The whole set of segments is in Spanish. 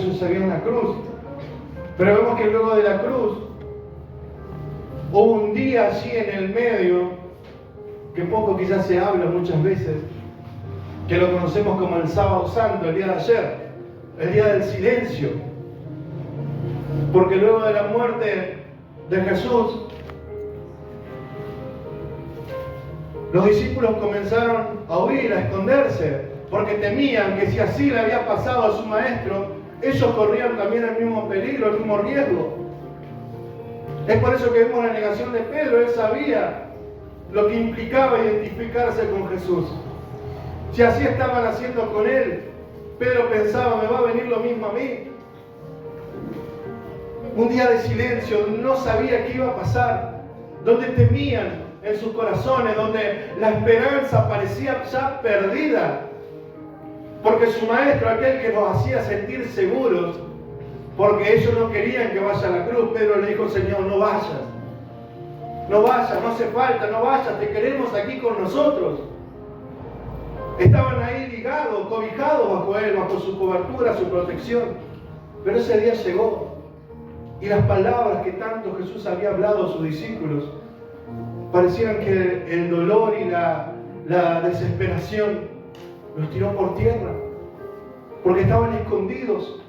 sucedió en la cruz. Pero vemos que luego de la cruz hubo un día allí en el medio, que poco quizás se habla muchas veces, que lo conocemos como el Sábado Santo, el día de ayer, el día del silencio. Porque luego de la muerte de Jesús, los discípulos comenzaron a huir, a esconderse, porque temían que si así le había pasado a su maestro, ellos corrían también el mismo peligro, el mismo riesgo. Es por eso que vemos la negación de Pedro. Él sabía lo que implicaba identificarse con Jesús. Si así estaban haciendo con él, Pedro pensaba, me va a venir lo mismo a mí. Un día de silencio, no sabía qué iba a pasar, donde temían en sus corazones, donde la esperanza parecía ya perdida, porque su maestro, aquel que los hacía sentir seguros, porque ellos no querían que vaya a la cruz, Pedro le dijo, Señor, no vayas, no hace falta, no vayas, te queremos aquí con nosotros. Estaban ahí ligados, cobijados bajo él, bajo su cobertura, su protección. Pero ese día llegó, y las palabras que tanto Jesús había hablado a sus discípulos parecían que el dolor y la desesperación los tiró por tierra, porque estaban escondidos,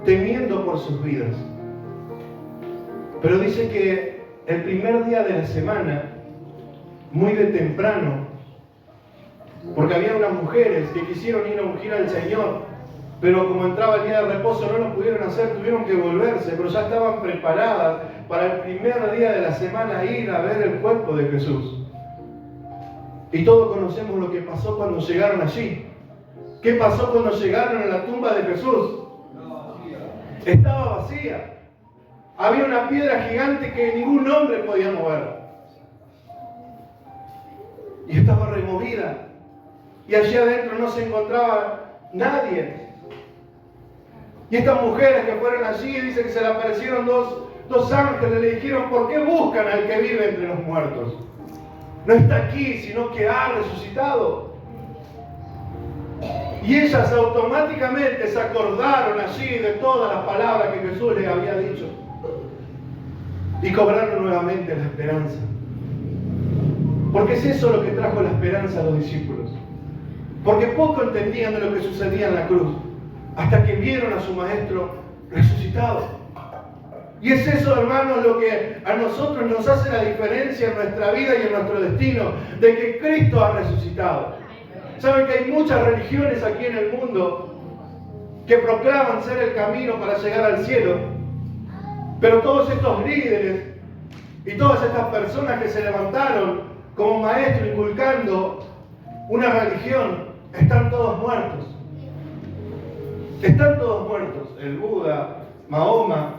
temiendo por sus vidas. Pero dice que el primer día de la semana, muy de temprano, porque había unas mujeres que quisieron ir a ungir al Señor, pero como entraba el día de reposo no lo pudieron hacer, tuvieron que volverse, pero ya estaban preparadas para el primer día de la semana ir a ver el cuerpo de Jesús. Y todos conocemos lo que pasó cuando llegaron allí. ¿Qué pasó cuando llegaron a la tumba de Jesús? Estaba vacía. Había una piedra gigante que ningún hombre podía mover. Y estaba removida. Y allí adentro no se encontraba nadie. Y estas mujeres que fueron allí, dice que se le aparecieron dos ángeles, le dijeron, ¿por qué buscan al que vive entre los muertos? No está aquí, sino que ha resucitado. Y ellas automáticamente se acordaron allí de todas las palabras que Jesús les había dicho. Y cobraron nuevamente la esperanza. Porque es eso lo que trajo la esperanza a los discípulos. Porque poco entendían de lo que sucedía en la cruz, hasta que vieron a su maestro resucitado. Y es eso, hermanos, lo que a nosotros nos hace la diferencia en nuestra vida y en nuestro destino, de que Cristo ha resucitado. Saben que hay muchas religiones aquí en el mundo que proclaman ser el camino para llegar al cielo, pero todos estos líderes y todas estas personas que se levantaron como maestros inculcando una religión, están todos muertos. Están todos muertos. El Buda, Mahoma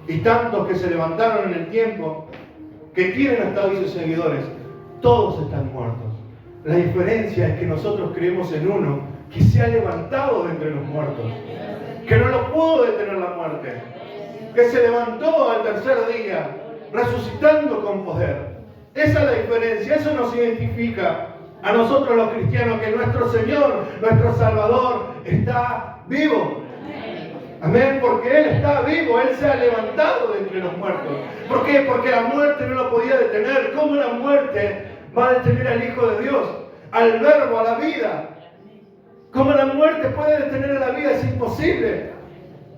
y tantos que se levantaron en el tiempo, que tienen hasta hoy sus seguidores, todos están muertos. La diferencia es que nosotros creemos en uno que se ha levantado de entre los muertos, que no lo pudo detener la muerte, que se levantó al tercer día, resucitando con poder. Esa es la diferencia, eso nos identifica a nosotros los cristianos, que nuestro Señor, nuestro Salvador, está vivo. Amén, porque Él está vivo, Él se ha levantado de entre los muertos. ¿Por qué? Porque la muerte no lo podía detener. ¿Cómo la muerte va a detener al Hijo de Dios, al Verbo, a la vida? ¿Cómo la muerte puede detener a la vida? Es imposible.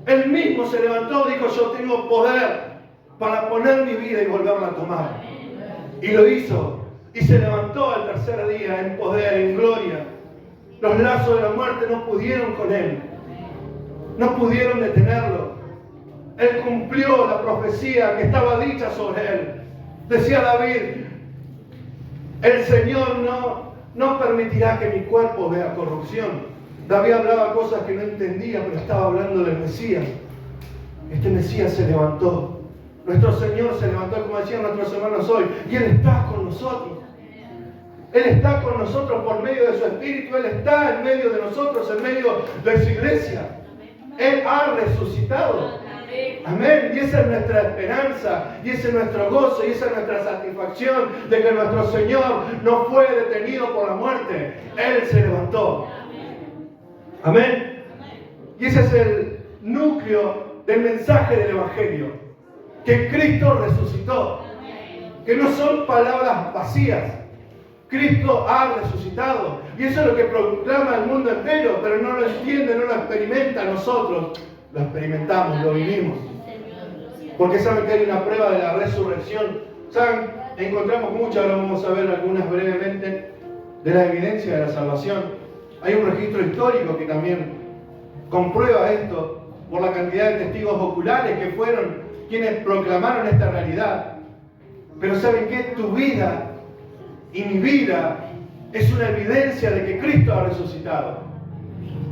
Él mismo se levantó, dijo, yo tengo poder para poner mi vida y volverla a tomar. Y lo hizo. Y se levantó al tercer día en poder, en gloria. Los lazos de la muerte no pudieron con Él. No pudieron detenerlo. Él cumplió la profecía que estaba dicha sobre Él. Decía David, el Señor no permitirá que mi cuerpo vea corrupción. David hablaba cosas que no entendía, pero estaba hablando del Mesías. Este Mesías se levantó. Nuestro Señor se levantó, como decían nuestros hermanos hoy, y Él está con nosotros. Él está con nosotros por medio de su Espíritu. Él está en medio de nosotros, en medio de su iglesia. Él ha resucitado. Amén. Y esa es nuestra esperanza, y ese es nuestro gozo, y esa es nuestra satisfacción de que nuestro Señor no fue detenido por la muerte. Él se levantó. Amén. Y ese es el núcleo del mensaje del Evangelio. Que Cristo resucitó. Que no son palabras vacías. Cristo ha resucitado. Y eso es lo que proclama el mundo entero, pero no lo entiende, no lo experimenta. Nosotros lo experimentamos, lo vivimos. Porque saben que hay una prueba de la resurrección. Saben, encontramos muchas, ahora vamos a ver algunas brevemente, de la evidencia de la salvación. Hay un registro histórico que también comprueba esto por la cantidad de testigos oculares que fueron quienes proclamaron esta realidad. Pero ¿saben qué? Tu vida y mi vida es una evidencia de que Cristo ha resucitado.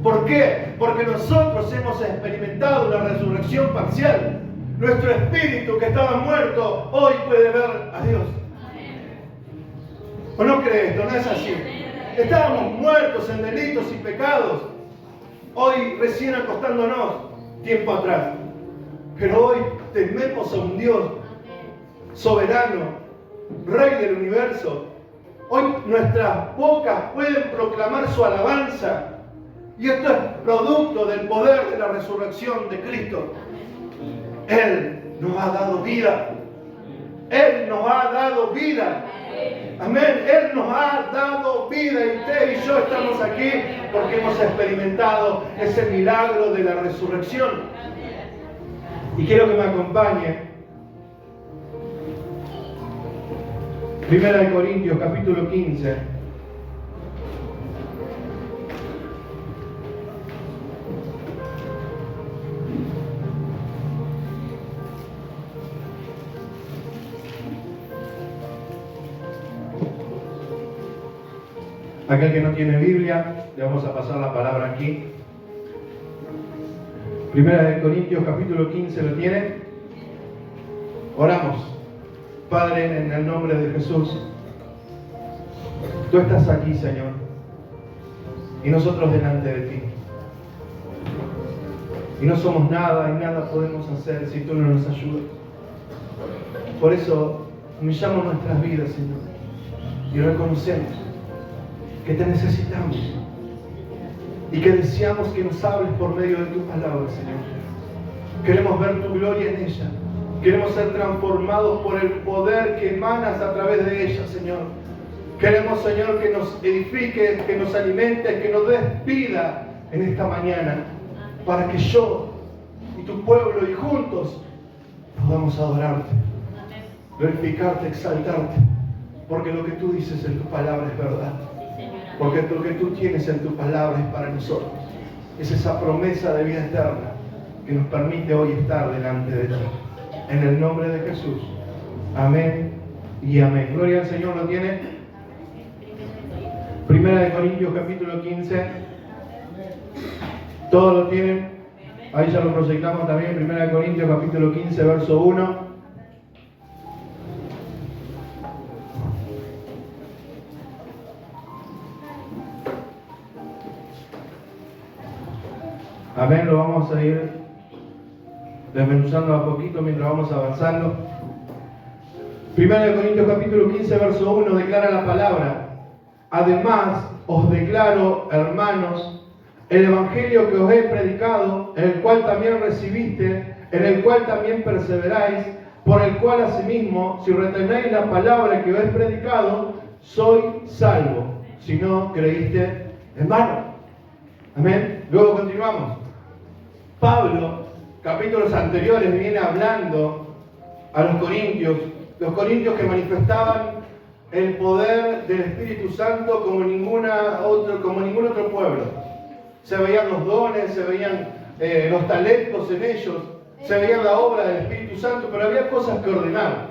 ¿Por qué? Porque nosotros hemos experimentado una resurrección parcial. Nuestro espíritu que estaba muerto hoy puede ver a Dios. ¿O no cree esto? No es así. Estábamos muertos en delitos y pecados. Hoy recién acostándonos, tiempo atrás. Pero hoy tememos a un Dios soberano, Rey del universo. Hoy nuestras bocas pueden proclamar su alabanza. Y esto es producto del poder de la resurrección de Cristo. Él nos ha dado vida. Él nos ha dado vida. Amén. Él nos ha dado vida. Y usted y yo estamos aquí porque hemos experimentado ese milagro de la resurrección. Y quiero que me acompañe. Primera de Corintios, capítulo 15. Aquel que no tiene Biblia, le vamos a pasar la palabra aquí. Primera de Corintios, capítulo 15, ¿lo tiene? Oramos. Padre, en el nombre de Jesús, tú estás aquí, Señor, y nosotros delante de ti. Y no somos nada y nada podemos hacer si tú no nos ayudas. Por eso humillamos nuestras vidas, Señor, y reconocemos que te necesitamos y que deseamos que nos hables por medio de tu palabra, Señor. Queremos ver tu gloria en ella. Queremos ser transformados por el poder que emanas a través de ella, Señor. Queremos, Señor, que nos edifiques, que nos alimentes, que nos des vida en esta mañana, para que yo y tu pueblo y juntos podamos adorarte, glorificarte, exaltarte, porque lo que tú dices en tu palabra es verdad. Porque lo que tú tienes en tu palabra es para nosotros. Es esa promesa de vida eterna que nos permite hoy estar delante de ti. En el nombre de Jesús. Amén y amén. Gloria al Señor. ¿Lo tiene? Primera de Corintios capítulo 15. ¿Todos lo tienen? Ahí ya lo proyectamos también. Primera de Corintios capítulo 15 verso 1. Amén, lo vamos a ir desmenuzando a poquito mientras vamos avanzando. Primera de Corintios capítulo 15, verso 1, declara la palabra: además os declaro, hermanos, el evangelio que os he predicado, el cual también recibiste, en el cual también perseveráis, por el cual asimismo, si retenéis la palabra que os he predicado, sois salvo, si no creíste en vano. Amén. Luego continuamos. Pablo, capítulos anteriores, viene hablando a los corintios que manifestaban el poder del Espíritu Santo como ningún otro pueblo. Se veían los dones, se veían los talentos en ellos, se veía la obra del Espíritu Santo, pero había cosas que ordenar.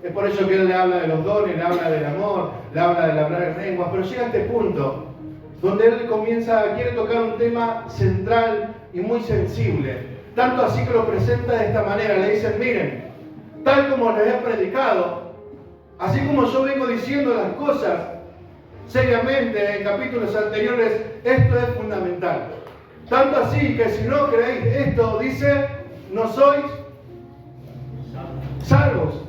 Es por eso que él le habla de los dones, le habla del amor, le habla de hablar en lenguas, pero llega a este punto donde él quiere tocar un tema central y muy sensible. Tanto así que lo presenta de esta manera. Le dicen: miren, tal como les he predicado, así como yo vengo diciendo las cosas seriamente en capítulos anteriores, esto es fundamental. Tanto así que si no creéis esto, dice, no sois salvos.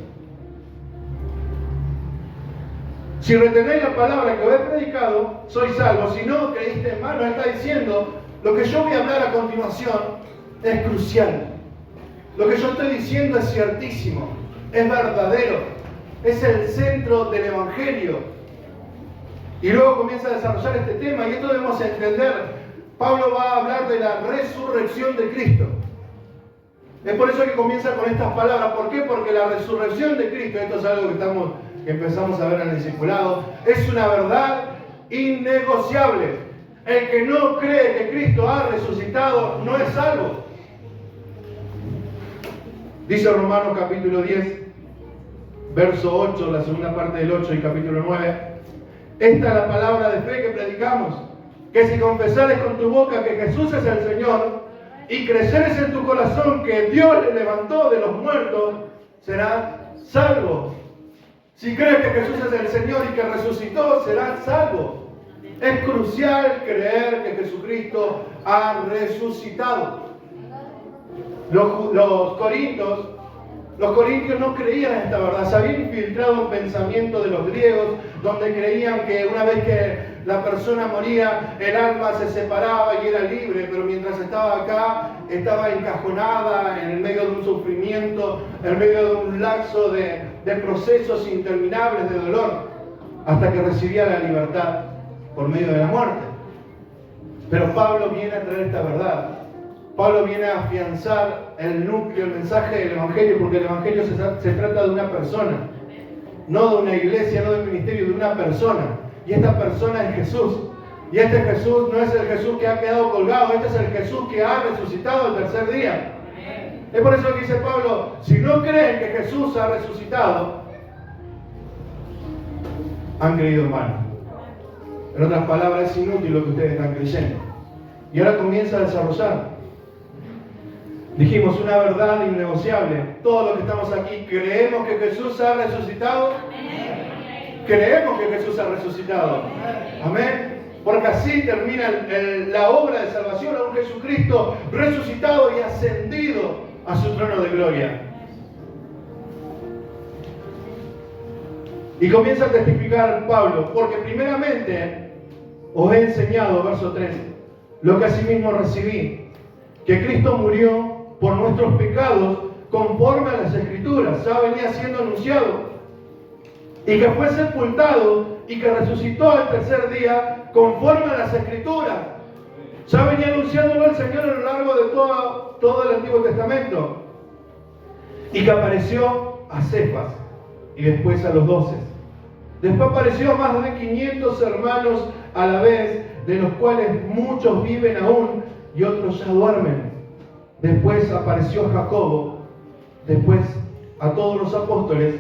Si retenéis la palabra que os he predicado, sois salvos. Si no creíste en vano, está diciendo, Lo que yo voy a hablar a continuación es crucial. Lo que yo estoy diciendo es ciertísimo, es verdadero, es el centro del Evangelio. Y luego comienza a desarrollar este tema, y esto debemos entender. Pablo va a hablar de la resurrección de Cristo. Es por eso que comienza con estas palabras. ¿Por qué? Porque la resurrección de Cristo, esto es algo que empezamos a ver en el discipulado, es una verdad innegociable. El que no cree que Cristo ha resucitado no es salvo. Dice Romanos capítulo 10, verso 8, la segunda parte del 8 y capítulo 9. Esta es la palabra de fe que predicamos, que si confesares con tu boca que Jesús es el Señor y creyeres en tu corazón que Dios le levantó de los muertos, serás salvo. Si crees que Jesús es el Señor y que resucitó, serás salvo. Es crucial creer que Jesucristo ha resucitado. Los corintios no creían en esta verdad. Se había infiltrado un pensamiento de los griegos donde creían que una vez que la persona moría, el alma se separaba y era libre, pero mientras estaba acá, estaba encajonada en el medio de un sufrimiento, en medio de un lapso de procesos interminables de dolor, hasta que recibía la libertad por medio de la muerte. Pero Pablo viene a traer esta verdad. Pablo viene a afianzar el núcleo, el mensaje del Evangelio, porque el Evangelio se trata de una persona, no de una iglesia, no de un ministerio, de una persona. Y esta persona es Jesús. Y este Jesús no es el Jesús que ha quedado colgado, este es el Jesús que ha resucitado el tercer día. Es por eso que dice Pablo, si no creen que Jesús ha resucitado, han creído en vano. En otras palabras, es inútil lo que ustedes están creyendo. Y ahora comienza a desarrollar. Dijimos una verdad innegociable. Todos los que estamos aquí creemos que Jesús ha resucitado. Creemos que Jesús ha resucitado. Amén. Porque así termina la obra de salvación a un Jesucristo resucitado y ascendido a su trono de gloria. Y comienza a testificar Pablo, porque primeramente os he enseñado, verso 3, lo que asimismo recibí, que Cristo murió por nuestros pecados conforme a las Escrituras, ya venía siendo anunciado, y que fue sepultado y que resucitó al tercer día conforme a las Escrituras. Ya venía anunciándolo el Señor a lo largo de todo el Antiguo Testamento, y que apareció a Cefas y después a los 12. Después apareció a más de 500 hermanos a la vez, de los cuales muchos viven aún y otros ya duermen. Después apareció a Jacobo, después a todos los apóstoles,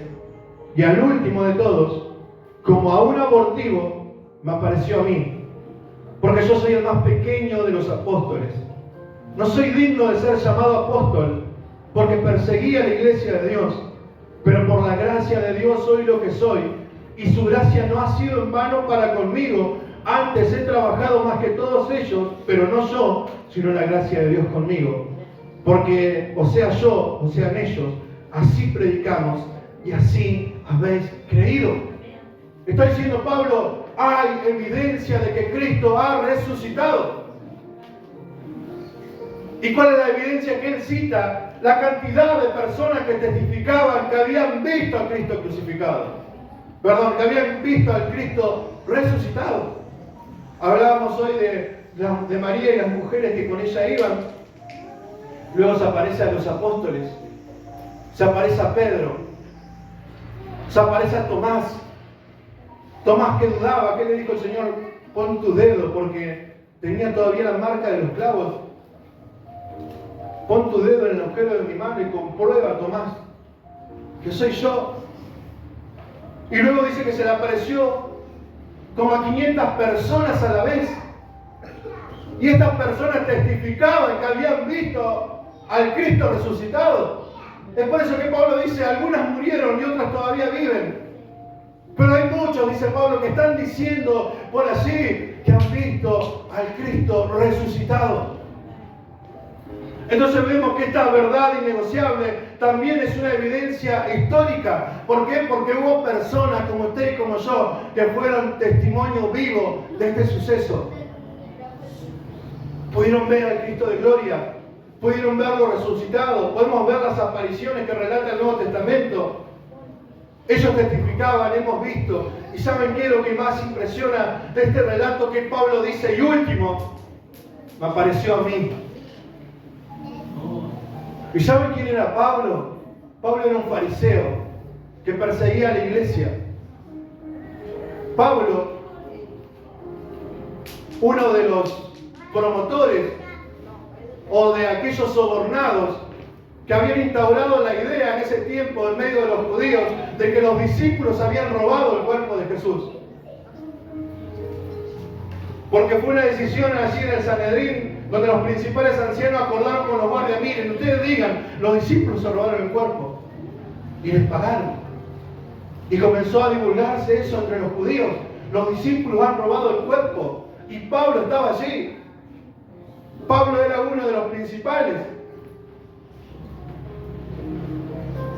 y al último de todos, como a un abortivo, me apareció a mí, porque yo soy el más pequeño de los apóstoles. No soy digno de ser llamado apóstol, porque perseguí a la iglesia de Dios, pero por la gracia de Dios soy lo que soy, y su gracia no ha sido en vano para conmigo. Antes he trabajado más que todos ellos, pero no yo, sino la gracia de Dios conmigo. Porque, o sea yo, o sean ellos, así predicamos y así habéis creído. Está diciendo Pablo, hay evidencia de que Cristo ha resucitado. ¿Y cuál es la evidencia que él cita? La cantidad de personas que testificaban que habían visto a Cristo crucificado. Perdón, que habían visto al Cristo resucitado. Hablábamos hoy de María y las mujeres que con ella iban. Luego se aparece a los apóstoles, se aparece a Pedro, se aparece a Tomás. Tomás que dudaba, ¿qué le dijo el Señor? Pon tu dedo, porque tenía todavía la marca de los clavos. Pon tu dedo en el agujero de mi mano y comprueba, Tomás, que soy yo. Y luego dice que se le apareció como a 500 personas a la vez. Y estas personas testificaban que habían visto al Cristo resucitado. Es por eso que Pablo dice, algunas murieron y otras todavía viven. Pero hay muchos, dice Pablo, que están diciendo por allí que han visto al Cristo resucitado. Entonces vemos que esta verdad innegociable también es una evidencia histórica. ¿Por qué? Porque hubo personas como usted y como yo que fueron testimonio vivo de este suceso. Pudieron ver al Cristo de gloria, pudieron verlo resucitado, podemos ver las apariciones que relata el Nuevo Testamento. Ellos testificaban, hemos visto. ¿Y saben qué es lo que más impresiona de este relato que Pablo dice? Y último, me apareció a mí. ¿Y saben quién era Pablo? Pablo era un fariseo que perseguía a la iglesia. Pablo, uno de los promotores o de aquellos sobornados que habían instaurado la idea en ese tiempo en medio de los judíos de que los discípulos habían robado el cuerpo de Jesús. Porque fue una decisión allí en el Sanedrín donde los principales ancianos acordaron con los guardias: miren, ustedes digan, los discípulos se robaron el cuerpo. Y les pagaron. Y comenzó a divulgarse eso entre los judíos: los discípulos han robado el cuerpo. Y Pablo estaba allí. Pablo era uno de los principales.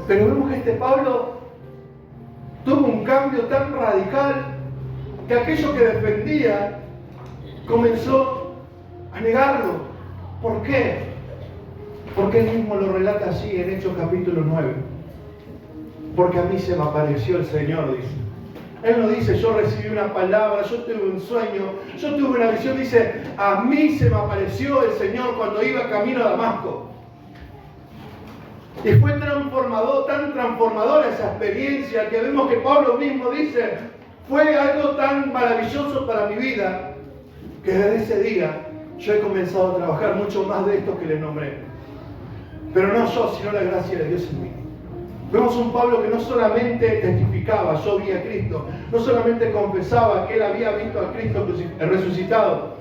Pero vemos que este Pablo tuvo un cambio tan radical que aquello que defendía comenzó a negarlo. ¿Por qué? Porque él mismo lo relata así en Hechos capítulo 9. Porque a mí se me apareció el Señor, dice. Él no dice, yo recibí una palabra, yo tuve un sueño, yo tuve una visión. Dice, a mí se me apareció el Señor cuando iba camino a Damasco. Y fue tan transformadora esa experiencia que vemos que Pablo mismo dice, fue algo tan maravilloso para mi vida, que desde ese día yo he comenzado a trabajar mucho más de esto que les nombré. Pero no yo, sino la gracia de Dios en mí. Vemos un Pablo que no solamente testificaba, yo vi a Cristo, no solamente confesaba que él había visto a Cristo resucitado,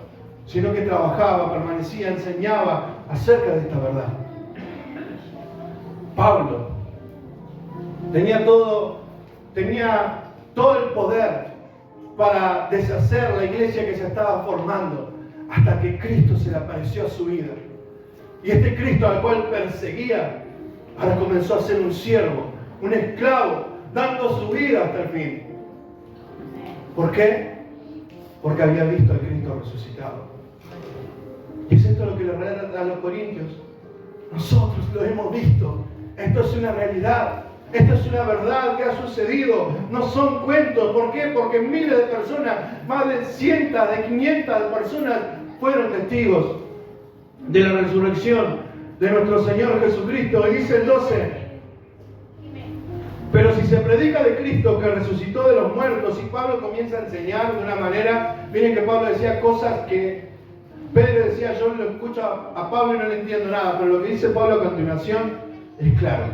sino que trabajaba, permanecía, enseñaba acerca de esta verdad. Pablo tenía todo el poder para deshacer la iglesia que se estaba formando, hasta que Cristo se le apareció a su vida. Y este Cristo al cual perseguía, ahora comenzó a ser un siervo, un esclavo, dando su vida hasta el fin. ¿Por qué? Porque había visto al Cristo resucitado. Y es esto lo que le relata a los corintios. Nosotros lo hemos visto. Esto es una realidad. Esto es una verdad que ha sucedido. No son cuentos. ¿Por qué? Porque miles de personas, más de cientos, de 500 personas fueron testigos de la resurrección de nuestro Señor Jesucristo. Y dice el 12: pero si se predica de Cristo que resucitó de los muertos, y Pablo comienza a enseñar de una manera, miren que Pablo decía cosas que Pedro decía, yo lo escucho a Pablo y no le entiendo nada, pero lo que dice Pablo a continuación es claro.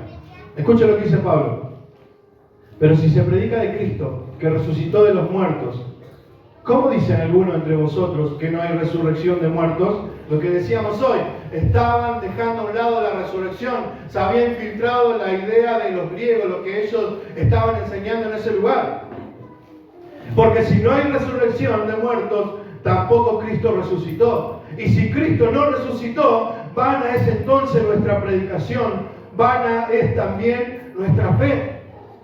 Escucha lo que dice Pablo. Pero si se predica de Cristo que resucitó de los muertos, ¿cómo dicen algunos entre vosotros que no hay resurrección de muertos? Lo que decíamos hoy, estaban dejando a un lado la resurrección, se había infiltrado la idea de los griegos, lo que ellos estaban enseñando en ese lugar. Porque si no hay resurrección de muertos, tampoco Cristo resucitó. Y si Cristo no resucitó, vana es entonces nuestra predicación, vana es también nuestra fe.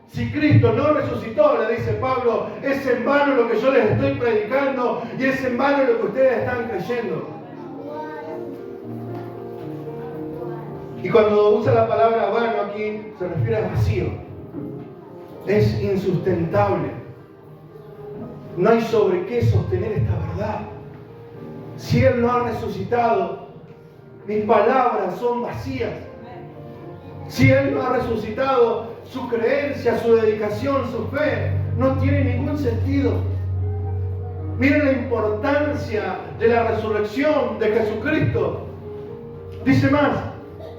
Si Cristo no resucitó, le dice Pablo, es en vano lo que yo les estoy predicando y es en vano lo que ustedes están creyendo. Y cuando usa la palabra vano aquí, se refiere a vacío. Es insustentable. No hay sobre qué sostener esta verdad. Si Él no ha resucitado, mis palabras son vacías. Si Él no ha resucitado, su creencia, su dedicación, su fe no tiene ningún sentido. Miren la importancia de la resurrección de Jesucristo. Dice más,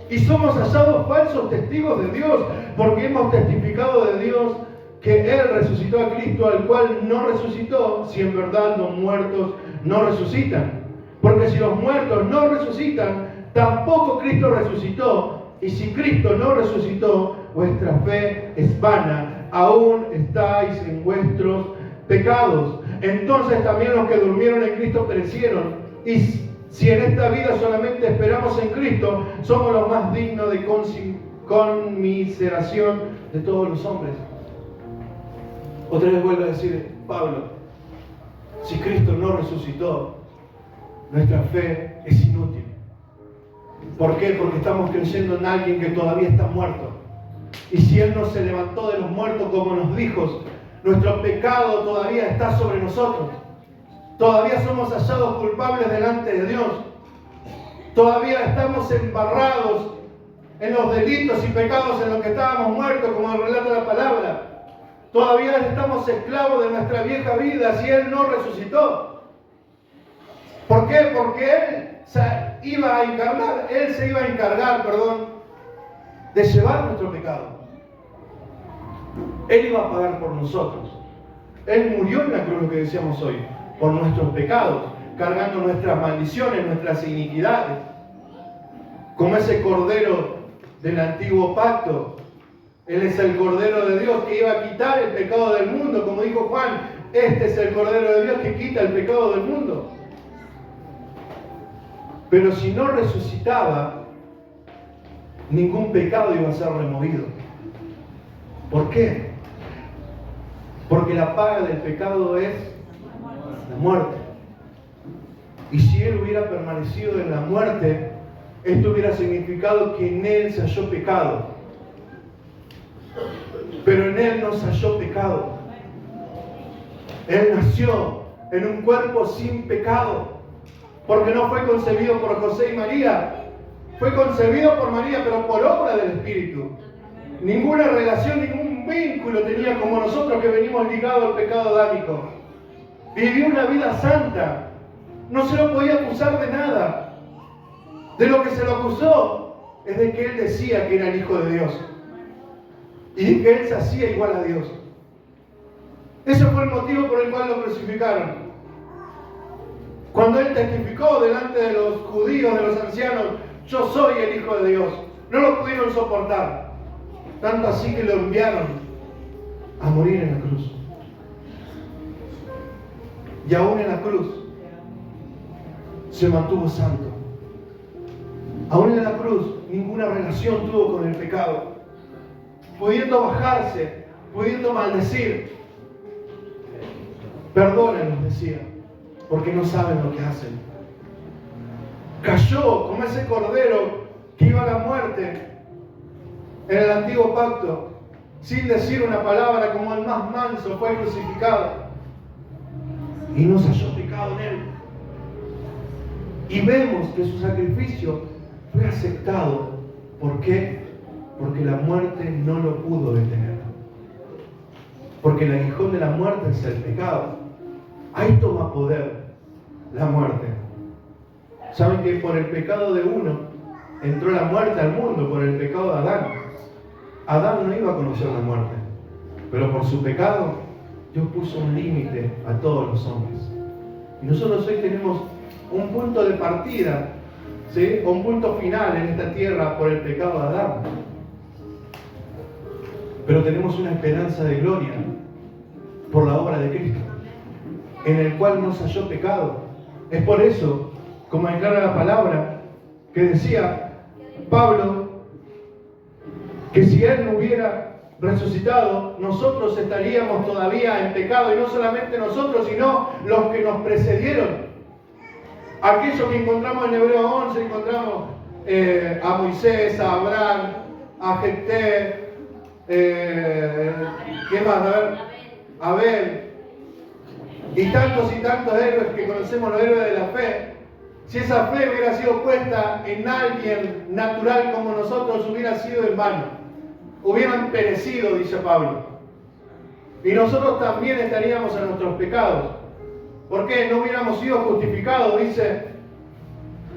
y somos hallados falsos testigos de Dios, porque hemos testificado de Dios que Él resucitó a Cristo, al cual no resucitó, si en verdad los muertos no resucitan. Porque si los muertos no resucitan, tampoco Cristo resucitó. Y si Cristo no resucitó, vuestra fe es vana, aún estáis en vuestros pecados. Entonces también los que durmieron en Cristo perecieron. Y si en esta vida solamente esperamos en Cristo, somos los más dignos de conmiseración de todos los hombres. Otra vez vuelvo a decir, Pablo, si Cristo no resucitó, nuestra fe es inútil. ¿Por qué? Porque estamos creyendo en alguien que todavía está muerto. Y si Él no se levantó de los muertos como nos dijo, nuestro pecado todavía está sobre nosotros. Todavía somos hallados culpables delante de Dios. Todavía estamos embarrados en los delitos y pecados en los que estábamos muertos, como relata la palabra. Todavía estamos esclavos de nuestra vieja vida si Él no resucitó. ¿Por qué? Porque Él se iba a encargar, de llevar nuestro pecado. Él iba a pagar por nosotros. Él murió en la cruz, lo que decíamos hoy, por nuestros pecados, cargando nuestras maldiciones, nuestras iniquidades. Como ese cordero del antiguo pacto. Él es el Cordero de Dios que iba a quitar el pecado del mundo. Como dijo Juan, este es el Cordero de Dios que quita el pecado del mundo. Pero si no resucitaba, ningún pecado iba a ser removido. ¿Por qué? Porque la paga del pecado es la muerte. Y si Él hubiera permanecido en la muerte, esto hubiera significado que en Él se halló pecado. Pero en Él no se halló pecado. Él nació en un cuerpo sin pecado. Porque no fue concebido por José y María. Fue concebido por María, pero por obra del Espíritu. Ninguna relación, ningún vínculo tenía como nosotros que venimos ligados al pecado adámico. Vivió una vida santa. No se lo podía acusar de nada. De lo que se lo acusó es de que Él decía que era el Hijo de Dios. Y de que Él se hacía igual a Dios. Ese fue el motivo por el cual lo crucificaron. Cuando Él testificó delante de los judíos, de los ancianos, yo soy el Hijo de Dios, no lo pudieron soportar. Tanto así que lo enviaron a morir en la cruz. Y aún en la cruz se mantuvo santo. Aún en la cruz ninguna relación tuvo con el pecado. Pudiendo bajarse, pudiendo maldecir. Perdónenlos, decía, porque no saben lo que hacen. Cayó como ese cordero que iba a la muerte en el antiguo pacto, sin decir una palabra, como el más manso fue crucificado. Y no se halló pecado en Él. Y vemos que su sacrificio fue aceptado. ¿Por qué? Porque la muerte no lo pudo detener. Porque el aguijón de la muerte es el pecado. Ahí toma poder la muerte. ¿Saben que por el pecado de uno entró la muerte al mundo? Por el pecado de Adán. Adán no iba a conocer la muerte, pero por su pecado Dios puso un límite a todos los hombres. Y nosotros hoy tenemos un punto de partida, ¿sí? Un punto final en esta tierra por el pecado de Adán. Pero tenemos una esperanza de gloria por la obra de Cristo, en el cual no se halló pecado. Es por eso, como declara la palabra, que decía Pablo, que si Él no hubiera resucitado, nosotros estaríamos todavía en pecado, y no solamente nosotros, sino los que nos precedieron. Aquellos que encontramos en Hebreo 11, encontramos a Moisés, a Abraham, a Jefté, ¿qué más? A ver, Abel, y tantos héroes que conocemos, los héroes de la fe. Si esa fe hubiera sido puesta en alguien natural como nosotros, hubiera sido en vano. Hubieran perecido, dice Pablo. Y nosotros también estaríamos en nuestros pecados. ¿Por qué? No hubiéramos sido justificados, dice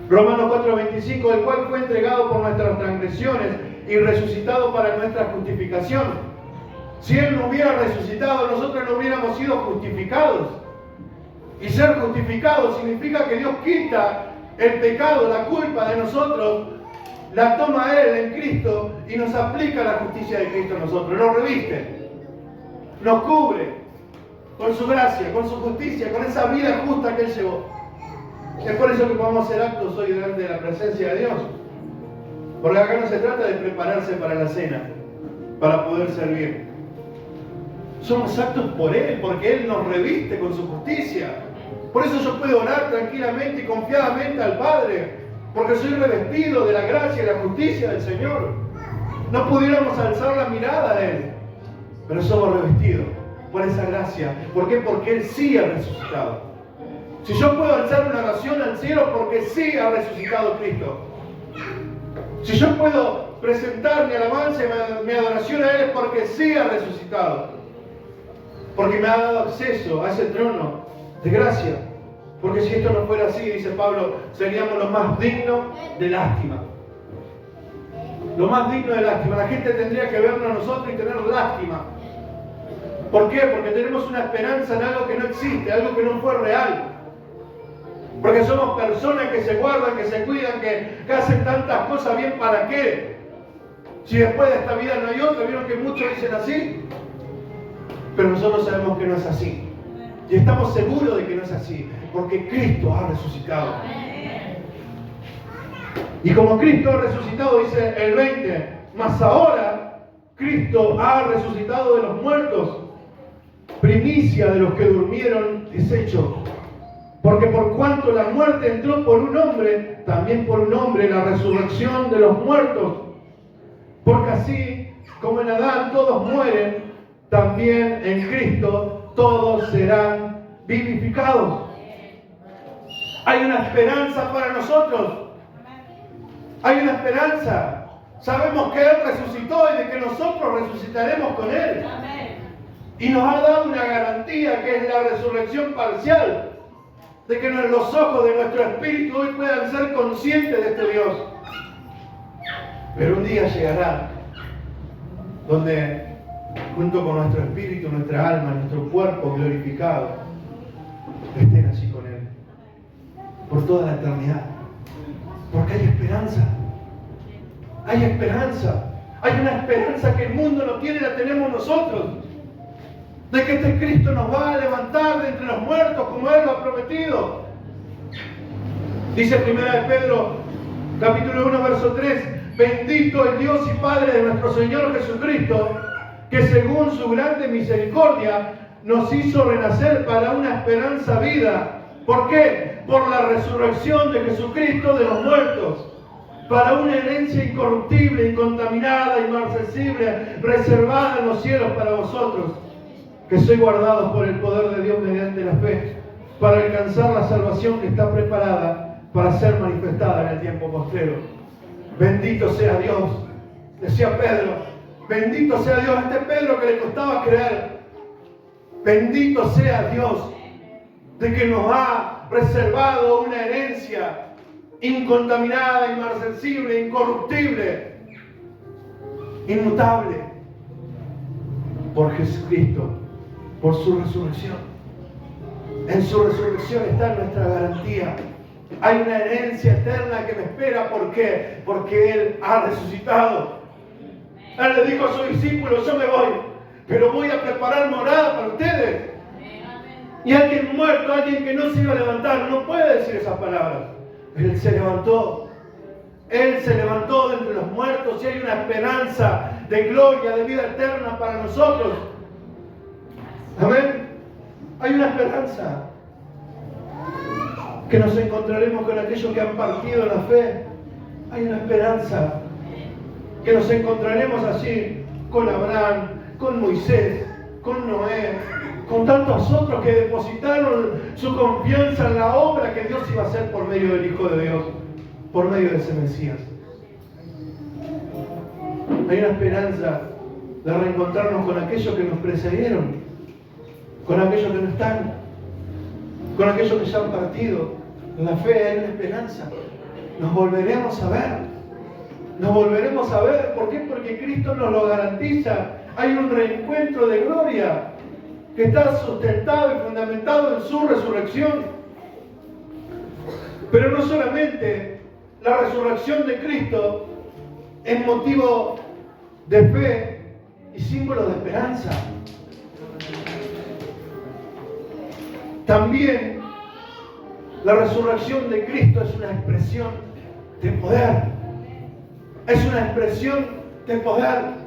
Romanos 4:25, el cual fue entregado por nuestras transgresiones y resucitado para nuestra justificación. Si Él no hubiera resucitado, nosotros no hubiéramos sido justificados. Y ser justificado significa que Dios quita el pecado, la culpa de nosotros, la toma Él en Cristo y nos aplica la justicia de Cristo a nosotros, nos reviste, nos cubre con su gracia, con su justicia, con esa vida justa que Él llevó. Es por eso que podemos hacer actos hoy delante de la presencia de Dios. Porque acá no se trata de prepararse para la cena, para poder servir. Somos actos por Él, porque Él nos reviste con su justicia. Por eso yo puedo orar tranquilamente y confiadamente al Padre, porque soy revestido de la gracia y la justicia del Señor. No pudiéramos alzar la mirada a Él, pero somos revestidos por esa gracia. ¿Por qué? Porque Él sí ha resucitado. Si yo puedo alzar una oración al cielo, porque sí ha resucitado Cristo. Si yo puedo presentar mi alabanza y mi adoración a Él, es porque sí ha resucitado. Porque me ha dado acceso a ese trono de gracia. Porque si esto no fuera así, dice Pablo, seríamos los más dignos de lástima. Lo más digno de lástima. La gente tendría que vernos a nosotros y tener lástima. ¿Por qué? Porque tenemos una esperanza en algo que no existe, algo que no fue real. Porque somos personas que se guardan, que se cuidan, que hacen tantas cosas bien. ¿Para qué? Si después de esta vida no hay otra. ¿Vieron que muchos dicen así? Pero nosotros sabemos que no es así. Y estamos seguros de que no es así. Porque Cristo ha resucitado. Y como Cristo ha resucitado, dice el 20, mas ahora Cristo ha resucitado de los muertos, primicia de los que durmieron deshecho. Porque por cuanto la muerte entró por un hombre, también por un hombre la resurrección de los muertos. Porque así como en Adán todos mueren, también en Cristo todos serán vivificados. Hay una esperanza para nosotros. Hay una esperanza. Sabemos que Él resucitó y de que nosotros resucitaremos con Él. Y nos ha dado una garantía que es la resurrección parcial. De que los ojos de nuestro espíritu hoy puedan ser conscientes de este Dios. Pero un día llegará donde, junto con nuestro espíritu, nuestra alma, nuestro cuerpo glorificado, estén así con Él. Por toda la eternidad. Porque hay esperanza. Hay esperanza. Hay una esperanza que el mundo no tiene, la tenemos nosotros. De que este Cristo nos va a levantar de entre los muertos como Él lo ha prometido. Dice 1 de Pedro, capítulo 1, verso 3, bendito el Dios y Padre de nuestro Señor Jesucristo, que según su grande misericordia nos hizo renacer para una esperanza viva. ¿Por qué? Por la resurrección de Jesucristo de los muertos, para una herencia incorruptible, incontaminada, inmarcesible, reservada en los cielos para vosotros, que sois guardados por el poder de Dios mediante la fe, para alcanzar la salvación que está preparada para ser manifestada en el tiempo postrero. Bendito sea Dios, decía Pedro, bendito sea Dios, este Pedro que le costaba creer, bendito sea Dios, de que nos ha reservado una herencia incontaminada, inmarcesible, incorruptible, inmutable, por Jesucristo, por su resurrección. En su resurrección está nuestra garantía. Hay una herencia eterna que me espera. ¿Por qué? Porque Él ha resucitado. Él le dijo a sus discípulos, yo me voy, pero voy a preparar morada para ustedes. Y alguien muerto, alguien que no se iba a levantar, no puede decir esas palabras. Él se levantó. Él se levantó de entre los muertos y hay una esperanza de gloria, de vida eterna para nosotros. Amén. Hay una esperanza. Que nos encontraremos con aquellos que han partido en la fe. Hay una esperanza. Que nos encontraremos así con Abraham, con Moisés, con Noé, con tantos otros que depositaron su confianza en la obra que Dios iba a hacer por medio del Hijo de Dios, por medio de ese Mesías. Hay una esperanza de reencontrarnos con aquellos que nos precedieron, con aquellos que no están, con aquellos que ya han partido. En la fe hay una esperanza. Nos volveremos a ver. Nos volveremos a ver. ¿Por qué? Porque Cristo nos lo garantiza. Hay un reencuentro de gloria que está sustentado y fundamentado en su resurrección. Pero no solamente la resurrección de Cristo es motivo de fe y símbolo de esperanza. También la resurrección de Cristo es una expresión de poder. Es una expresión de poder.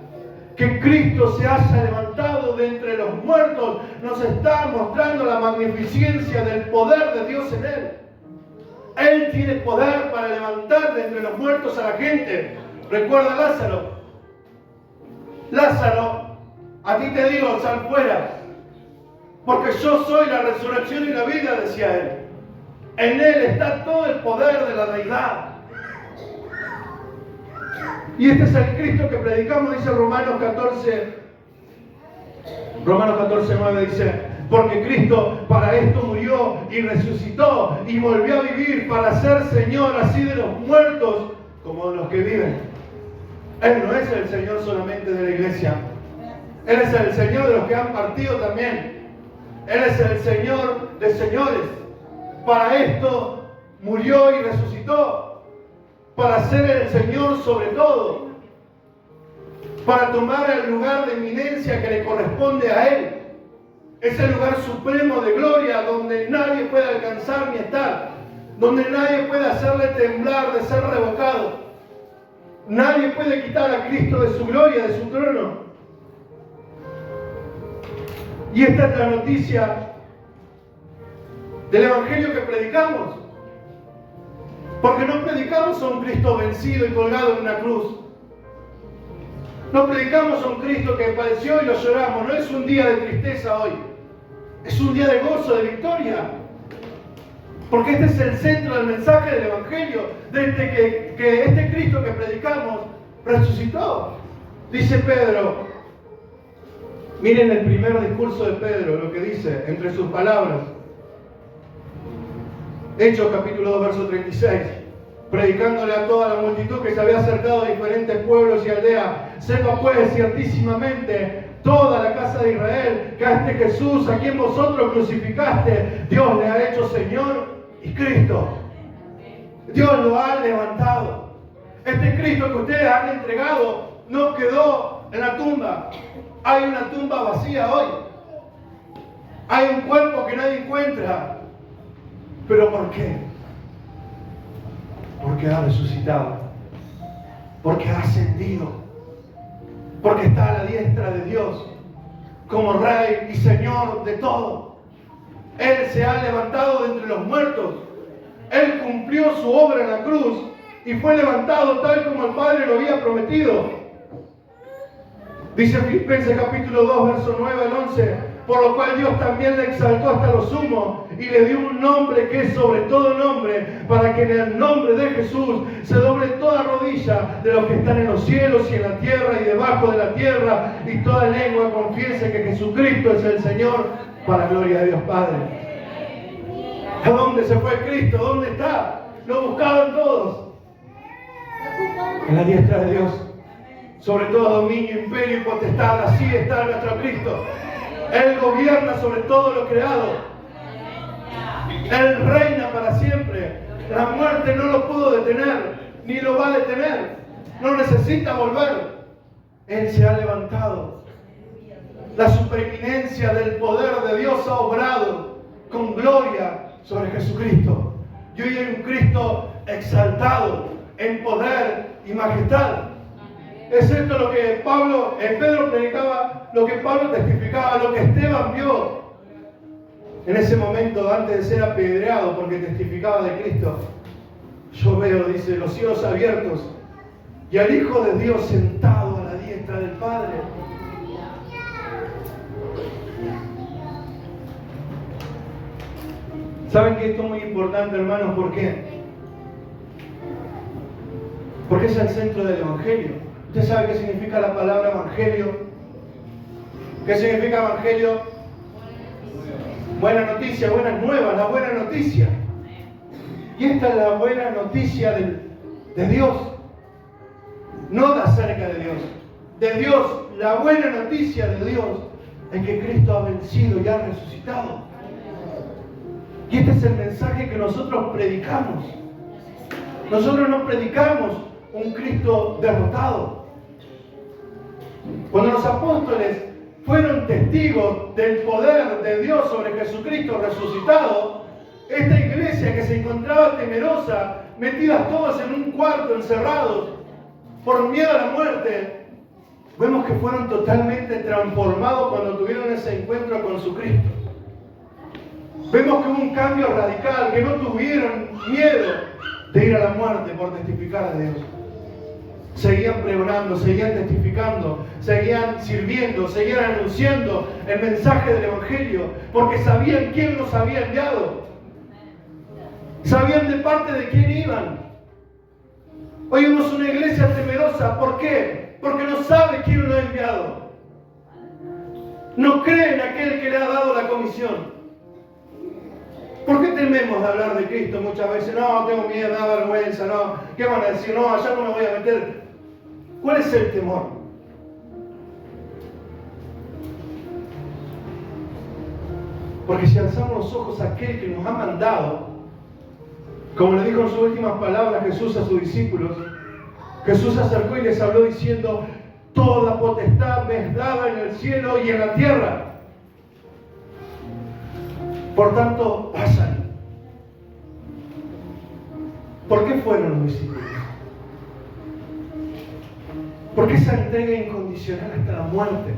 Que Cristo se haya levantado levantado de entre los muertos, nos está mostrando la magnificencia del poder de Dios en Él. Él tiene poder para levantar de entre los muertos a la gente. Recuerda a Lázaro. Lázaro, a ti te digo, sal fuera, porque yo soy la resurrección y la vida, decía Él. En Él está todo el poder de la deidad. Y este es el Cristo que predicamos, dice Romanos 14, 9 dice, porque Cristo para esto murió y resucitó y volvió a vivir para ser Señor así de los muertos como de los que viven. Él no es el Señor solamente de la iglesia. Él es el Señor de los que han partido también. Él es el Señor de señores. Para esto murió y resucitó. Para ser el Señor sobre todo. Para tomar el lugar de eminencia que le corresponde a Él. Es el lugar supremo de gloria donde nadie puede alcanzar ni estar. Donde nadie puede hacerle temblar de ser revocado. Nadie puede quitar a Cristo de su gloria, de su trono. Y esta es la noticia del Evangelio que predicamos. Porque no predicamos a un Cristo vencido y colgado en una cruz. No predicamos a un Cristo que padeció y lo lloramos. No es un día de tristeza hoy. Es un día de gozo, de victoria. Porque este es el centro del mensaje del Evangelio. Desde que este Cristo que predicamos resucitó. Dice Pedro. Miren el primer discurso de Pedro, lo que dice entre sus palabras. Hechos capítulo 2, verso 36. Predicándole a toda la multitud que se había acercado a diferentes pueblos y aldeas. Sepa pues ciertísimamente toda la casa de Israel que a este Jesús, a quien vosotros crucificaste, Dios le ha hecho Señor y Cristo. Dios lo ha levantado. Este Cristo que ustedes han entregado no quedó en la tumba. Hay una tumba vacía hoy. Hay un cuerpo que nadie encuentra. ¿Pero por qué? Porque ha resucitado. Porque ha ascendido. Porque está a la diestra de Dios como Rey y Señor de todo. Él se ha levantado de entre los muertos. Él cumplió su obra en la cruz y fue levantado tal como el Padre lo había prometido. Dice Filipenses capítulo 2, verso 9 al 11, por lo cual Dios también le exaltó hasta lo sumo y le dio un nombre que es sobre todo nombre, para que en el nombre de Jesús se doble toda rodilla de los que están en los cielos y en la tierra y debajo de la tierra, y toda lengua confiese que Jesucristo es el Señor, para gloria de Dios Padre. ¿A dónde se fue Cristo? ¿Dónde está? Lo buscaban todos. En la diestra de Dios. Sobre todo dominio, imperio y potestad, así está nuestro Cristo. Él gobierna sobre todo lo creado. Él reina para siempre. La muerte no lo pudo detener, ni lo va a detener. No necesita volver. Él se ha levantado. La supereminencia del poder de Dios ha obrado con gloria sobre Jesucristo. Y hoy hay un Cristo exaltado en poder y majestad. Es esto lo que Pedro predicaba, lo que Pablo testificaba, lo que Esteban vio en ese momento antes de ser apedreado porque testificaba de Cristo. Yo veo, dice, los cielos abiertos y al Hijo de Dios sentado a la diestra del Padre. ¿Saben que esto es muy importante, hermanos? ¿Por qué? Porque es el centro del Evangelio. ¿Usted sabe qué significa la palabra evangelio? ¿Qué significa evangelio? Buena noticia, buenas nuevas, la buena noticia. Y esta es la buena noticia de Dios. No de acerca de Dios. De Dios, la buena noticia de Dios es que Cristo ha vencido y ha resucitado. Y este es el mensaje que nosotros predicamos. Nosotros no predicamos un Cristo derrotado. Cuando los apóstoles fueron testigos del poder de Dios sobre Jesucristo resucitado, esta iglesia que se encontraba temerosa, metidas todas en un cuarto, encerrados, por miedo a la muerte, vemos que fueron totalmente transformados cuando tuvieron ese encuentro con su Cristo. Vemos que hubo un cambio radical, que no tuvieron miedo de ir a la muerte por testificar de Dios. Seguían pregonando, seguían testificando, seguían sirviendo, seguían anunciando el mensaje del Evangelio, porque sabían quién los había enviado. Sabían de parte de quién iban. Hoy vemos una iglesia temerosa. ¿Por qué? Porque no sabe quién lo ha enviado. No cree en aquel que le ha dado la comisión. ¿Por qué tememos de hablar de Cristo muchas veces? No, tengo miedo, me da vergüenza, no. ¿Qué van a decir? No, allá no me voy a meter. ¿Cuál es el temor? Porque si alzamos los ojos a aquel que nos ha mandado, como le dijo en sus últimas palabras Jesús a sus discípulos, Jesús se acercó y les habló diciendo: toda potestad me es dada en el cielo y en la tierra. Por tanto, vayan. ¿Por qué fueron los discípulos? Porque esa entrega incondicional hasta la muerte.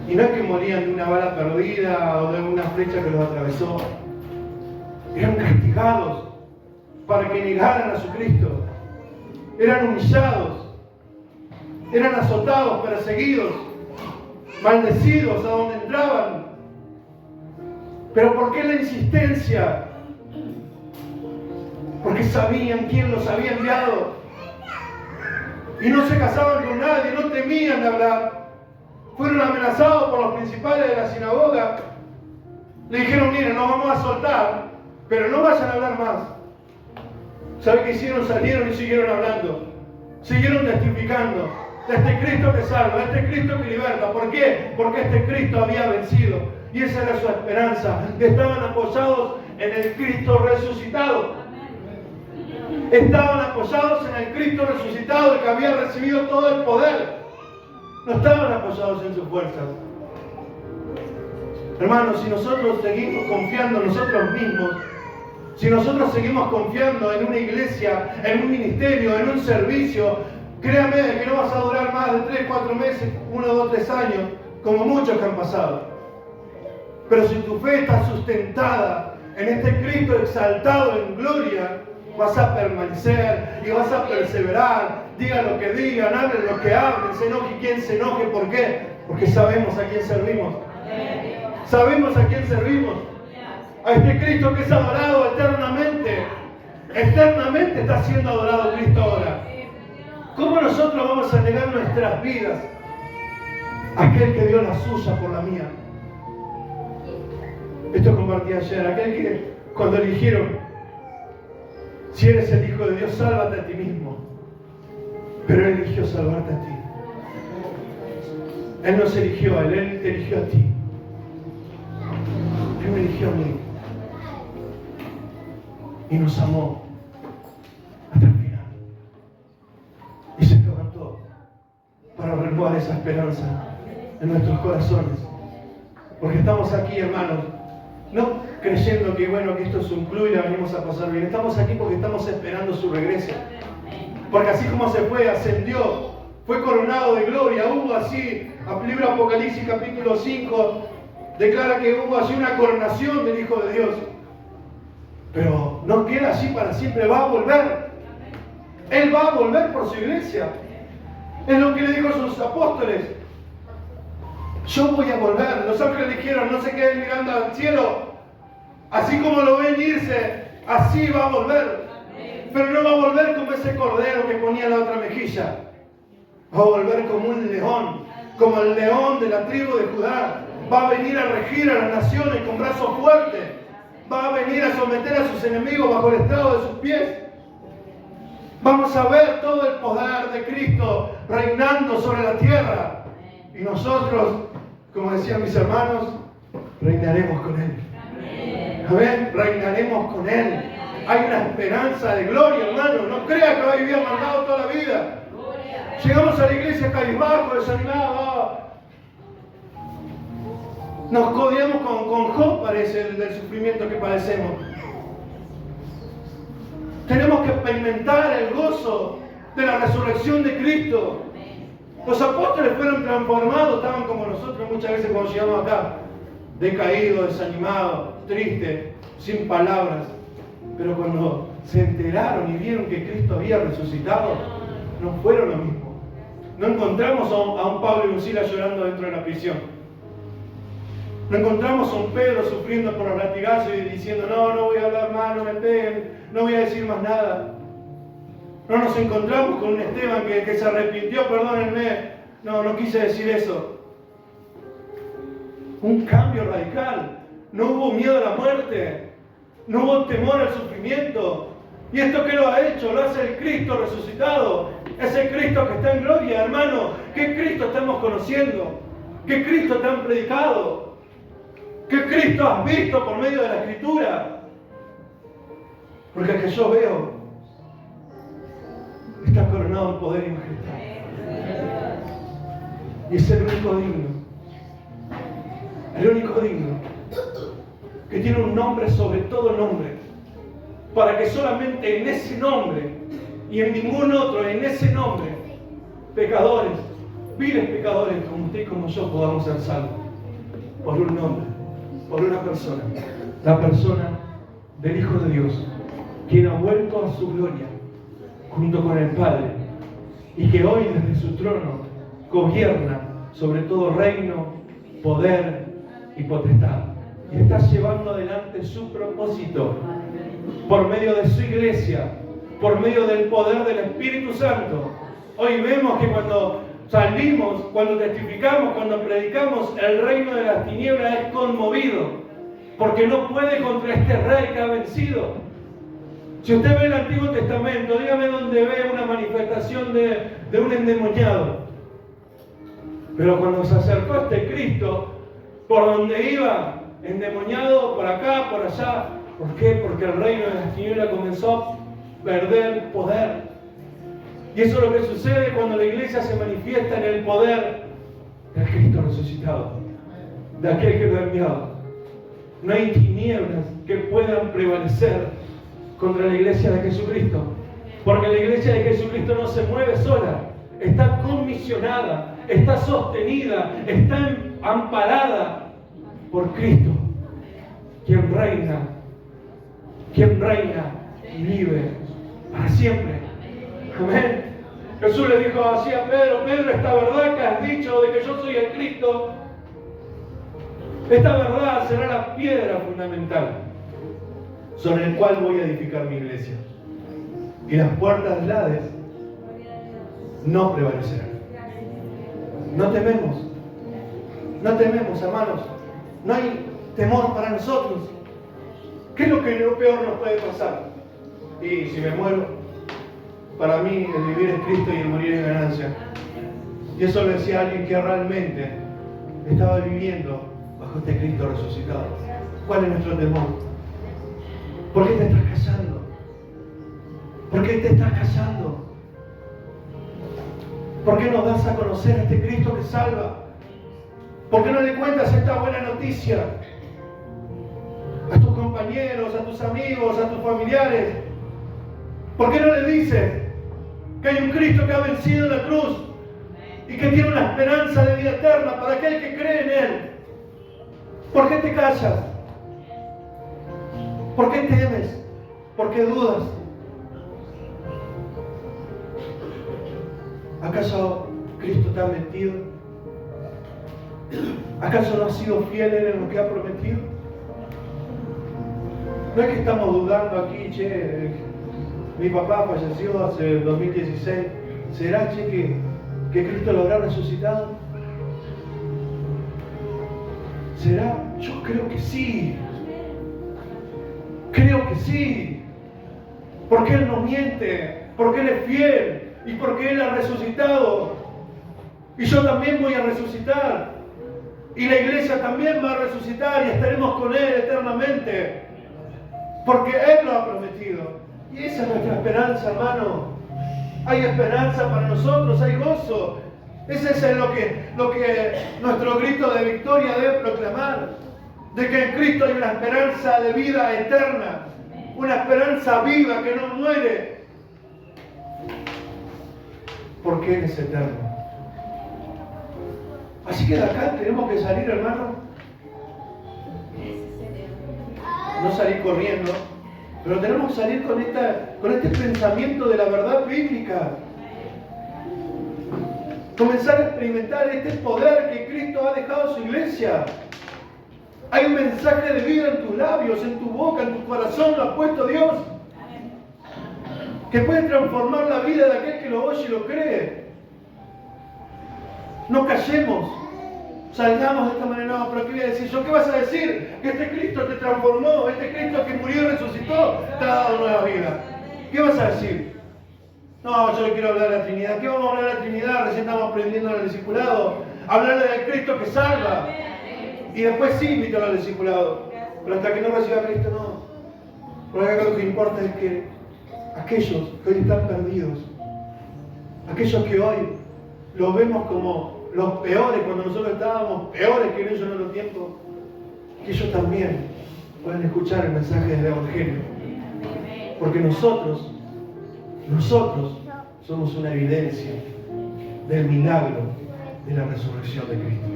Y no es que morían de una bala perdida o de una flecha que los atravesó. Eran castigados para que negaran a su Cristo. Eran humillados. Eran azotados, perseguidos, maldecidos a donde entraban. ¿Pero por qué la insistencia? Porque sabían quién los había enviado. Y no se casaban con nadie, no temían de hablar. Fueron amenazados por los principales de la sinagoga. Le dijeron: miren, nos vamos a soltar, pero no vayan a hablar más. ¿Sabe qué hicieron? Salieron y siguieron hablando. Siguieron testificando de este Cristo que salva, de este Cristo que liberta. ¿Por qué? Porque este Cristo había vencido. Y esa era su esperanza. Estaban apoyados en el Cristo resucitado. Estaban apoyados en el Cristo resucitado, el que había recibido todo el poder. No estaban apoyados en sus fuerzas. Hermanos, si nosotros seguimos confiando en nosotros mismos, si nosotros seguimos confiando en una iglesia, en un ministerio, en un servicio, créame que no vas a durar más de 3, 4 meses, 1, 2, 3 años, como muchos que han pasado. Pero si tu fe está sustentada en este Cristo exaltado en gloria, vas a permanecer y vas a perseverar. Diga lo que digan, hablen lo que hablen, se enoje quien se enoje. ¿Por qué? Porque sabemos a quién servimos. Sabemos a quién servimos. A este Cristo que es adorado eternamente. Eternamente está siendo adorado Cristo ahora. ¿Cómo nosotros vamos a negar nuestras vidas a aquel que dio la suya por la mía? Esto compartí ayer. Aquel que cuando eligieron: si eres el Hijo de Dios, sálvate a ti mismo. Pero Él eligió salvarte a ti. Él no se eligió a Él te eligió a ti. Él me eligió a mí. Y nos amó hasta el final. Y se levantó para renovar esa esperanza en nuestros corazones. Porque estamos aquí, hermanos, no creyendo que bueno, que esto es un club y la venimos a pasar bien. Estamos aquí porque estamos esperando su regreso. Porque así como se fue, ascendió, fue coronado de gloria. Hubo así, el libro Apocalipsis capítulo 5 declara que hubo así una coronación del Hijo de Dios. Pero no queda así para siempre, va a volver. Él va a volver por su iglesia. Es lo que le dijo a sus apóstoles: yo voy a volver. Los ángeles dijeron: no se queden mirando al cielo. Así como lo ven irse, así va a volver. Pero no va a volver como ese cordero que ponía la otra mejilla. Va a volver como un león, como el león de la tribu de Judá. Va a venir a regir a las naciones con brazos fuertes. Va a venir a someter a sus enemigos bajo el estrado de sus pies. Vamos a ver todo el poder de Cristo reinando sobre la tierra. Y nosotros, como decían mis hermanos, reinaremos con Él. Amén. Reinaremos con Él. Hay una esperanza de gloria, hermano. No crea que va a vivir amargado toda la vida. Llegamos a la iglesia cabizbajo, desanimados. Nos codeamos con Job, parece, del sufrimiento que padecemos. Tenemos que experimentar el gozo de la resurrección de Cristo. Los apóstoles fueron transformados, estaban como nosotros muchas veces cuando llegamos acá, decaídos, desanimados, tristes, sin palabras. Pero cuando se enteraron y vieron que Cristo había resucitado, no fueron lo mismo. No encontramos a un Pablo y un Silas llorando dentro de la prisión. No encontramos a un Pedro sufriendo por los latigazos y diciendo, no voy a hablar más, no me peguen, no voy a decir más nada. No nos encontramos con un Esteban que se arrepintió, perdónenme, no quise decir eso. Un cambio radical. No hubo miedo a la muerte. No hubo temor al sufrimiento. ¿Y esto qué lo ha hecho? Lo hace el Cristo resucitado. Ese Cristo que está en gloria, hermano. ¿Qué Cristo estamos conociendo? ¿Qué Cristo te han predicado? ¿Qué Cristo has visto por medio de la Escritura? Porque el que yo veo está coronado en poder y majestad. Y es el único digno. El único digno. Que tiene un nombre sobre todo nombre. Para que solamente en ese nombre y en ningún otro, en ese nombre, pecadores, viles pecadores como usted y como yo podamos ser salvos. Por un nombre, por una persona. La persona del Hijo de Dios, quien ha vuelto a su gloria junto con el Padre y que hoy desde su trono gobierna sobre todo reino, poder y potestad. Y está llevando adelante su propósito por medio de su iglesia, por medio del poder del Espíritu Santo. Hoy vemos que cuando salimos, cuando testificamos, cuando predicamos, el reino de las tinieblas es conmovido, porque no puede contra este rey que ha vencido. Si usted ve el Antiguo Testamento, dígame dónde ve una manifestación de un endemoniado. Pero cuando se acercó a este Cristo, por donde iba, endemoniado por acá, por allá. ¿Por qué? Porque el reino de las tinieblas comenzó a perder poder. Y eso es lo que sucede cuando la iglesia se manifiesta en el poder del Cristo resucitado, de aquel que lo ha enviado. No hay tinieblas que puedan prevalecer contra la iglesia de Jesucristo, porque la iglesia de Jesucristo no se mueve sola, está comisionada, está sostenida, está amparada por Cristo, quien reina y vive para siempre. Amén. Jesús le dijo así a Pedro: Pedro, esta verdad que has dicho de que yo soy el Cristo, esta verdad será la piedra fundamental sobre el cual voy a edificar mi iglesia, y las puertas del Hades no prevalecerán. No tememos, hermanos. No hay temor para nosotros. ¿Qué es lo peor nos puede pasar? Y si me muero, para mí el vivir es Cristo y el morir es ganancia. Y eso lo decía alguien que realmente estaba viviendo bajo este Cristo resucitado. ¿Cuál es nuestro temor? ¿Por qué te estás casando? ¿Por qué te estás casando? ¿Por qué no das a conocer a este Cristo que salva? ¿Por qué no le cuentas esta buena noticia a tus compañeros, a tus amigos, a tus familiares? ¿Por qué no le dices que hay un Cristo que ha vencido en la cruz y que tiene una esperanza de vida eterna para aquel que cree en Él? ¿Por qué te callas? ¿Por qué temes? ¿Por qué dudas? ¿Acaso Cristo te ha mentido? ¿Acaso no ha sido fiel Él en lo que ha prometido? No es que estamos dudando aquí, mi papá falleció hace el 2016. ¿Será, que Cristo lo habrá resucitado? ¿Será? Yo creo que sí. Creo que sí. Porque Él no miente, porque Él es fiel y porque Él ha resucitado. Y yo también voy a resucitar. Y la iglesia también va a resucitar y estaremos con Él eternamente. Porque Él lo ha prometido. Y esa es nuestra esperanza, hermano. Hay esperanza para nosotros, hay gozo. Ese es lo que nuestro grito de victoria debe proclamar. De que en Cristo hay una esperanza de vida eterna. Una esperanza viva que no muere. Porque Él es eterno. Así que de acá tenemos que salir, hermano. No salir corriendo, pero tenemos que salir con este pensamiento de la verdad bíblica. Comenzar a experimentar este poder que Cristo ha dejado a su iglesia. Hay un mensaje de vida en tus labios, en tu boca, en tu corazón, lo ha puesto Dios. Que puede transformar la vida de aquel que lo oye y lo cree. No callemos. Salgamos de esta manera. No, pero ¿qué voy a decir yo? ¿Qué vas a decir? Que este Cristo te transformó, este Cristo que murió y resucitó, te ha dado nueva vida. ¿Qué vas a decir? No, yo le quiero hablar de la Trinidad. ¿Qué vamos a hablar de la Trinidad? Recién estamos aprendiendo en el discipulado. Hablarle del Cristo que salva. Y después sí invitarlo al discipulado. Pero hasta que no reciba a Cristo, no. Porque acá lo que importa es que aquellos que hoy están perdidos, aquellos que hoy los vemos como los peores cuando nosotros estábamos peores que ellos en otro tiempo, que ellos también puedan escuchar el mensaje del Evangelio. Porque nosotros somos una evidencia del milagro de la resurrección de Cristo.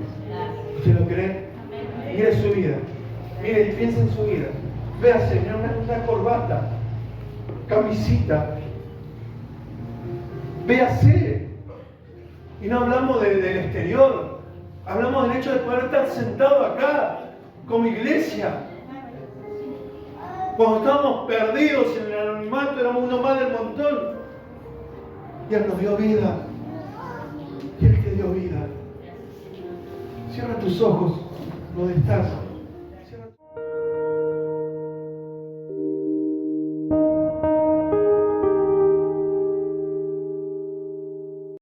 ¿Usted lo cree? Mire su vida. Mire y piensa en su vida. Véase, mira una corbata, camisita. Véase. Y no hablamos del exterior. Hablamos del hecho de poder estar sentado acá como iglesia. Cuando estábamos perdidos en el anonimato, éramos uno más del montón. Y Él nos dio vida. Y Él te dio vida. Cierra tus ojos donde estás.